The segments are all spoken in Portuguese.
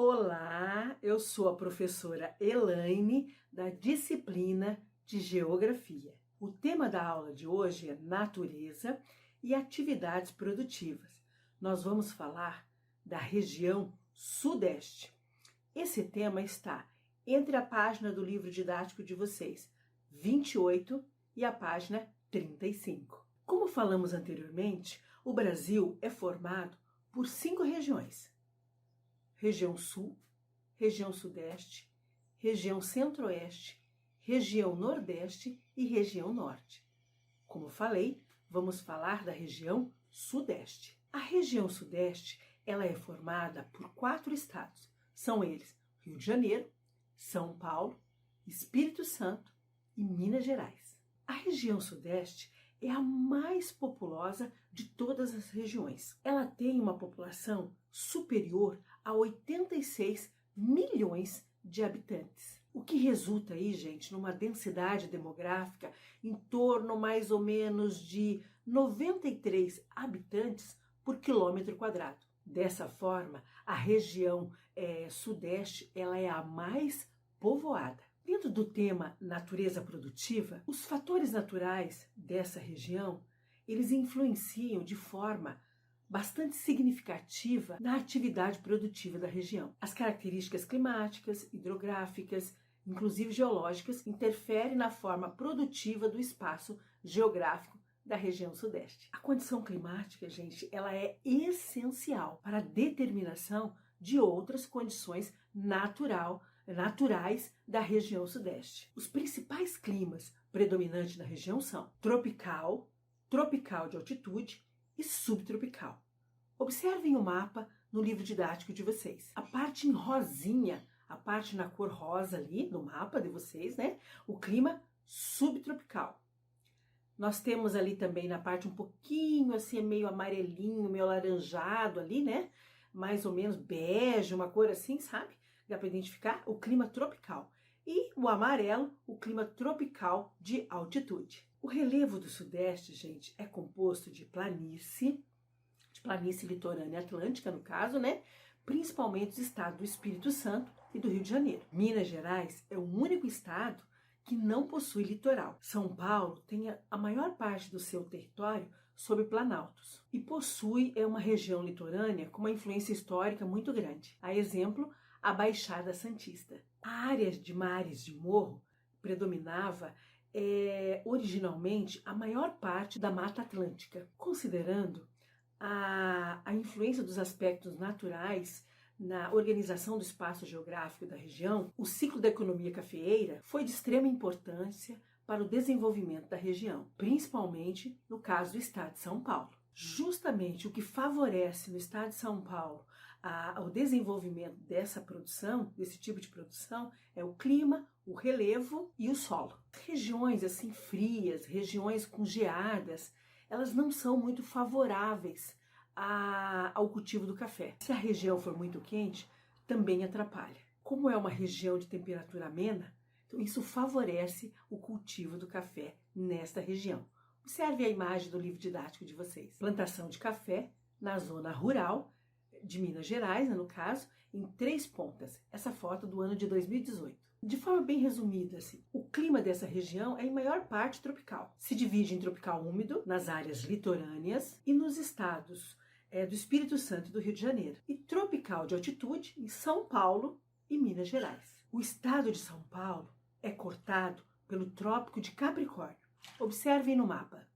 Olá, eu sou a professora Elaine, da disciplina de Geografia. O tema da aula de hoje é natureza e atividades produtivas. Nós vamos falar da região Sudeste. Esse tema está entre a página do livro didático de vocês, 28, e a página 35. Como falamos anteriormente, o Brasil é formado por 5 regiões. Região Sul, região Sudeste, região Centro-Oeste, região Nordeste e região Norte. Como falei, vamos falar da região Sudeste. A região Sudeste, ela é formada por 4 estados. São eles Rio de Janeiro, São Paulo, Espírito Santo e Minas Gerais. A região Sudeste é a mais populosa de todas as regiões. Ela tem uma população superior a 86 milhões de habitantes. O que resulta aí, gente, numa densidade demográfica em torno mais ou menos de 93 habitantes por quilômetro quadrado. Dessa forma, a região Sudeste ela é a mais povoada. Dentro do tema natureza produtiva, os fatores naturais dessa região, eles influenciam de forma bastante significativa na atividade produtiva da região. As características climáticas, hidrográficas, inclusive geológicas, interferem na forma produtiva do espaço geográfico da região Sudeste. A condição climática, gente, ela é essencial para a determinação de outras condições naturais da região Sudeste. Os principais climas predominantes na região são tropical, tropical de altitude e subtropical. Observem o mapa no livro didático de vocês. A parte em rosinha, a parte na cor rosa ali no mapa de vocês, né? O clima subtropical. Nós temos ali também na parte um pouquinho assim, meio amarelinho, meio alaranjado ali, né? Mais ou menos bege, uma cor assim, sabe? Dá para identificar o clima tropical. E o amarelo, o clima tropical de altitude. O relevo do Sudeste, gente, é composto de planície litorânea atlântica, no caso, né? Principalmente os estados do Espírito Santo e do Rio de Janeiro. Minas Gerais é o único estado que não possui litoral. São Paulo tem a maior parte do seu território sob planaltos e possui uma região litorânea com uma influência histórica muito grande. A exemplo, a Baixada Santista. A área de mares de morro predominava originalmente a maior parte da Mata Atlântica. Considerando a influência dos aspectos naturais na organização do espaço geográfico da região, o ciclo da economia cafeeira foi de extrema importância para o desenvolvimento da região, principalmente no caso do estado de São Paulo. Justamente o que favorece no estado de São Paulo o desenvolvimento dessa produção, desse tipo de produção, é o clima, o relevo e o solo. Regiões assim frias, regiões com geadas, elas não são muito favoráveis ao cultivo do café. Se a região for muito quente, também atrapalha. Como é uma região de temperatura amena, então isso favorece o cultivo do café nesta região. Observe a imagem do livro didático de vocês. Plantação de café na zona rural de Minas Gerais, no caso, em 3 pontas. Essa foto do ano de 2018. De forma bem resumida, assim, o clima dessa região é em maior parte tropical. Se divide em tropical úmido, nas áreas litorâneas e nos estados do Espírito Santo e do Rio de Janeiro. E tropical de altitude em São Paulo e Minas Gerais. O estado de São Paulo é cortado pelo Trópico de Capricórnio. Observem no mapa.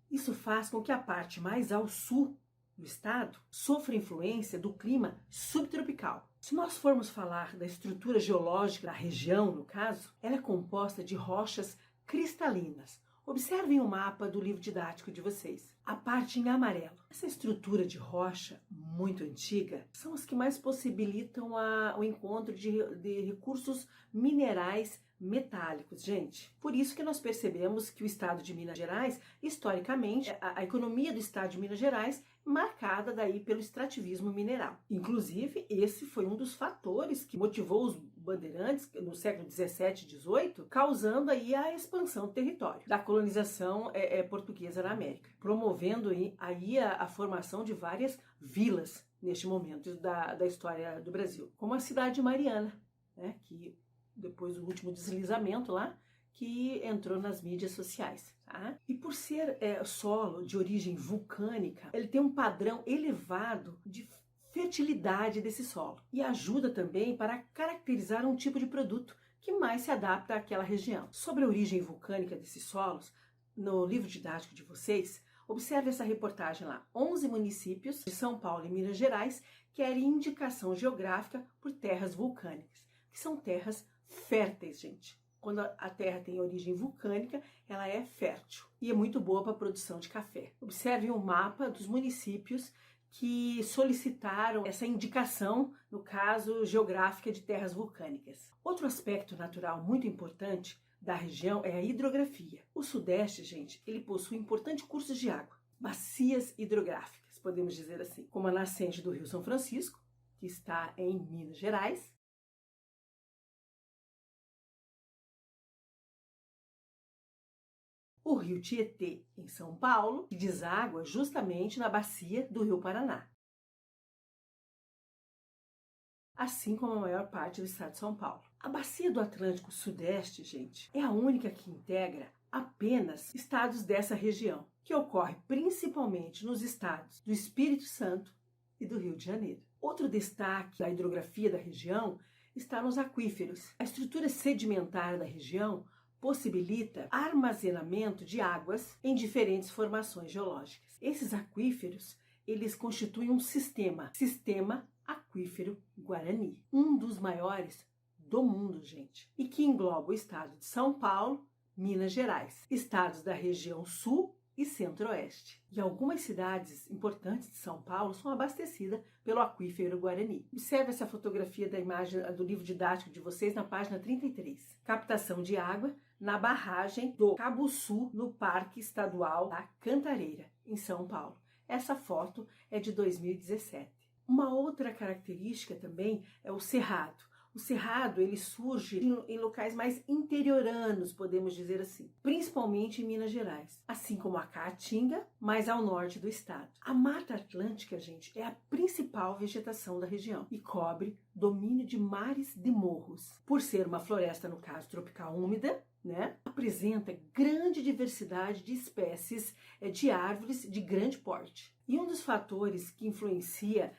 Isso faz com que a parte mais ao sul do estado sofra influência do clima subtropical. Se nós formos falar da estrutura geológica da região, no caso, ela é composta de rochas cristalinas. Observem o mapa do livro didático de vocês. A parte em amarelo. Essa estrutura de rocha muito antiga são as que mais possibilitam o encontro de recursos minerais metálicos, gente. Por isso que nós percebemos que o estado de Minas Gerais, historicamente, a economia do estado de Minas Gerais marcada daí pelo extrativismo mineral. Inclusive, esse foi um dos fatores que motivou os bandeirantes no século 17 e 18, causando aí a expansão do território, da colonização portuguesa na América. promovendo aí a formação de várias vilas neste momento da história do Brasil, como a cidade de Mariana, né, que depois do último deslizamento lá, que entrou nas mídias sociais. Tá? E por ser solo de origem vulcânica, ele tem um padrão elevado de fertilidade desse solo e ajuda também para caracterizar um tipo de produto que mais se adapta àquela região. Sobre a origem vulcânica desses solos, no livro didático de vocês, observe essa reportagem lá. 11 municípios de São Paulo e Minas Gerais querem indicação geográfica por terras vulcânicas, que são terras férteis, gente. Quando a terra tem origem vulcânica, ela é fértil e é muito boa para a produção de café. Observe um mapa dos municípios que solicitaram essa indicação, no caso, geográfica de terras vulcânicas. Outro aspecto natural muito importante da região é a hidrografia. O Sudeste, gente, ele possui importantes cursos de água, bacias hidrográficas, podemos dizer assim, como a nascente do Rio São Francisco, que está em Minas Gerais, o Rio Tietê, em São Paulo, que deságua justamente na bacia do Rio Paraná, assim como a maior parte do estado de São Paulo. A bacia do Atlântico Sudeste, gente, é a única que integra apenas estados dessa região, que ocorre principalmente nos estados do Espírito Santo e do Rio de Janeiro. Outro destaque da hidrografia da região está nos aquíferos. A estrutura sedimentar da região possibilita armazenamento de águas em diferentes formações geológicas. Esses aquíferos, eles constituem um sistema aquífero Guarani, um dos maiores do mundo, gente, e que engloba o estado de São Paulo, Minas Gerais, estados da região sul e centro-oeste. E algumas cidades importantes de São Paulo são abastecidas pelo aquífero Guarani. Observe essa fotografia da imagem do livro didático de vocês na página 33. Captação de água na barragem do Cabuçu, no Parque Estadual da Cantareira, em São Paulo. Essa foto é de 2017. Uma outra característica também é o cerrado. O cerrado, ele surge em locais mais interioranos, podemos dizer assim, principalmente em Minas Gerais, assim como a Caatinga, mais ao norte do estado. A Mata Atlântica, gente, é a principal vegetação da região e cobre domínio de mares de morros. Por ser uma floresta, no caso, tropical úmida, né, apresenta grande diversidade de espécies de árvores de grande porte. E um dos fatores que influencia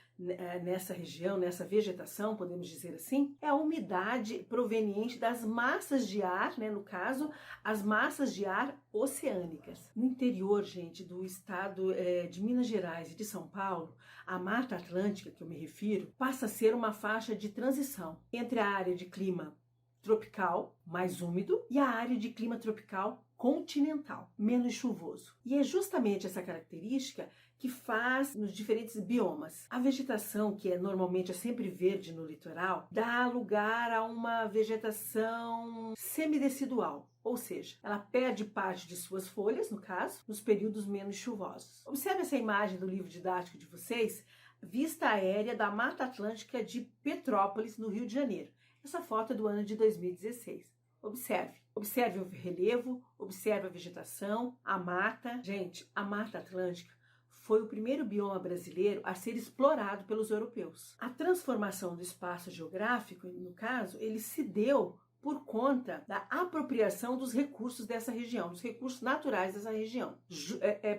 nessa região, nessa vegetação, podemos dizer assim, é a umidade proveniente das massas de ar, né, no caso, as massas de ar oceânicas. No interior, gente, do estado de Minas Gerais e de São Paulo, a Mata Atlântica, que eu me refiro, passa a ser uma faixa de transição entre a área de clima tropical, mais úmido, e a área de clima tropical continental, menos chuvoso. E é justamente essa característica que faz nos diferentes biomas. A vegetação, que normalmente é sempre verde no litoral, dá lugar a uma vegetação semidecidual, ou seja, ela perde parte de suas folhas, no caso, nos períodos menos chuvosos. Observe essa imagem do livro didático de vocês, vista aérea da Mata Atlântica de Petrópolis, no Rio de Janeiro. Essa foto é do ano de 2016. Observe o relevo, observe a vegetação, a mata. Gente, a Mata Atlântica foi o primeiro bioma brasileiro a ser explorado pelos europeus. A transformação do espaço geográfico, no caso, ele se deu por conta da apropriação dos recursos dessa região, dos recursos naturais dessa região.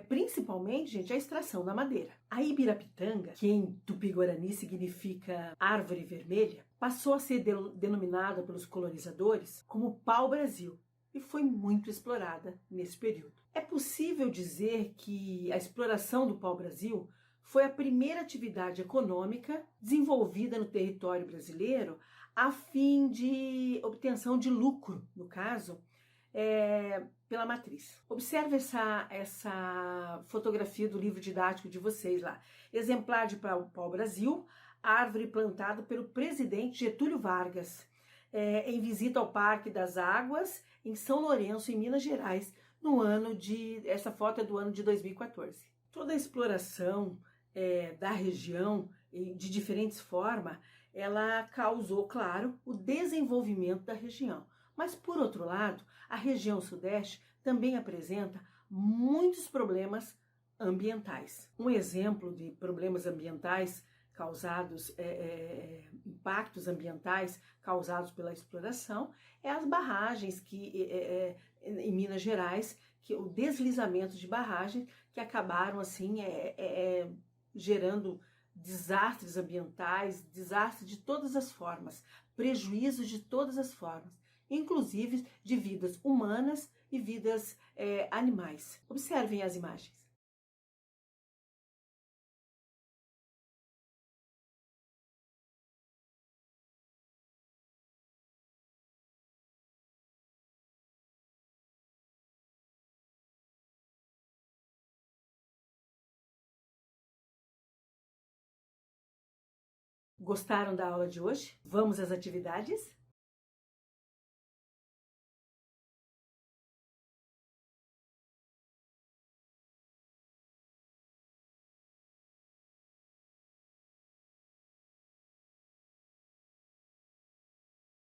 Principalmente, gente, a extração da madeira. A Ibirapitanga, que em Tupi-Guarani significa árvore vermelha, passou a ser denominada pelos colonizadores como pau-brasil e foi muito explorada nesse período. É possível dizer que a exploração do pau-brasil foi a primeira atividade econômica desenvolvida no território brasileiro a fim de obtenção de lucro, no caso, pela matriz. Observe essa fotografia do livro didático de vocês lá. Exemplar de pau-brasil, árvore plantada pelo presidente Getúlio Vargas, em visita ao Parque das Águas, em São Lourenço, em Minas Gerais, essa foto é do ano de 2014. Toda a exploração da região, de diferentes formas, ela causou, claro, o desenvolvimento da região. Mas, por outro lado, a região sudeste também apresenta muitos problemas ambientais. Um exemplo de problemas ambientais causados, impactos ambientais causados pela exploração, é as barragens que em Minas Gerais, que o deslizamento de barragens que acabaram assim gerando desastres ambientais, desastres de todas as formas, prejuízos de todas as formas, inclusive de vidas humanas e vidas animais. Observem as imagens. Gostaram da aula de hoje? Vamos às atividades?